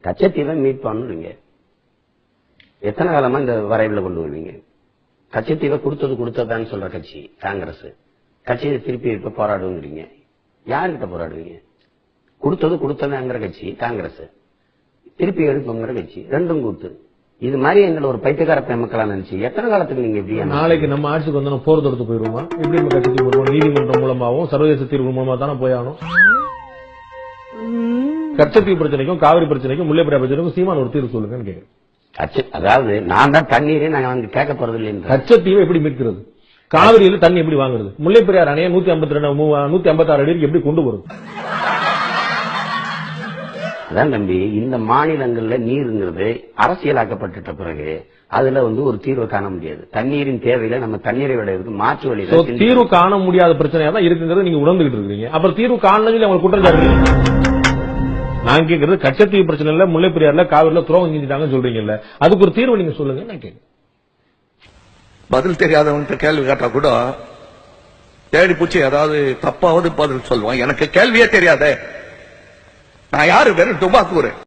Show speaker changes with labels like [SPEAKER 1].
[SPEAKER 1] கச்சத்தீவை மீட் பண்ணுவீங்க, எத்தனை காலமா இந்த வரைவில் கொண்டு வருவீங்க? கச்சத்தீவை கொடுத்ததான்னு சொல்ற கட்சி காங்கிரஸ். கட்சியை திருப்பி இருக்க போராடுவீங்க, யாருக்கிட்ட போராடுவீங்க? கொடுத்ததுங்கிற கட்சி காங்கிரஸ், திருப்பி எடுப்போங்கிற கட்சி, ரெண்டும் கூத்து. இது மாதிரி எங்களை ஒரு பைத்தியக்கார மக்களா நினைச்சு எத்தனை காலத்துக்கு நீங்க எப்படி?
[SPEAKER 2] நாளைக்கு நம்ம ஆட்சிக்கு வந்து போர் தொடுத்து போயிருவோமா? எப்படி நம்ம கட்சிக்கு போடுவோம்? நீதிமன்றம் மூலமாவும் சர்வதேச தீர்வு மூலமா தானே போயாகணும். கச்சத்தீவு பிரச்சனைக்கும் காவிரி பிரச்சனைக்கும் முல்லை பெரியாறு பிரச்சனைக்கும் சீமான் ஒரு தீர்வு சொல்லுங்கன்னு கேட்கிறேன்.
[SPEAKER 1] அதாவது நான் தான் தண்ணீரே நாங்க கேட்க போறது இல்லை.
[SPEAKER 2] கச்சத்தீவை எப்படி மீட்கிறது? காவிரியில தண்ணி எப்படி வாங்குறது? முல்லை பெரியாறு அணையை 156 அடிக்கு எப்படி கொண்டு வருது?
[SPEAKER 1] அதான் தம்பி, இந்த மாநிலங்கள்ல நீருங்கிறது அரசியலாக்கப்பட்ட பிறகு அதுல ஒரு தீர்வு காண முடியாது. தண்ணீரின் தேவையில நம்ம தண்ணீரை விட மாற்று வழியில
[SPEAKER 2] தீர்வு காண முடியாத பிரச்சனையா தான் இருக்குங்கிறது நீங்க உணர்ந்துகிட்டு இருக்கீங்க. அப்புறம் தீர்வு காணல அவங்க குற்றச்சாட்டு. நான் கேட்கறது கச்சத்தீவு பிரச்சனை இல்ல, முல்லை பெரியாறுல காவிரில துரோகம் செஞ்சுட்டாங்கன்னு சொல்றீங்கல்ல, அதுக்கு ஒரு தீர்வு நீங்க சொல்லுங்க. நான் கேட்கிறேன்.
[SPEAKER 3] பதில் தெரியாதவங்க கேள்வி கேட்டா கூட தேடி பூச்சி ஏதாவது தப்பாவது பதில் சொல்லுவான். எனக்கு கேள்வியே தெரியாத நான் யாரு வெறும் துபாக்கூர்.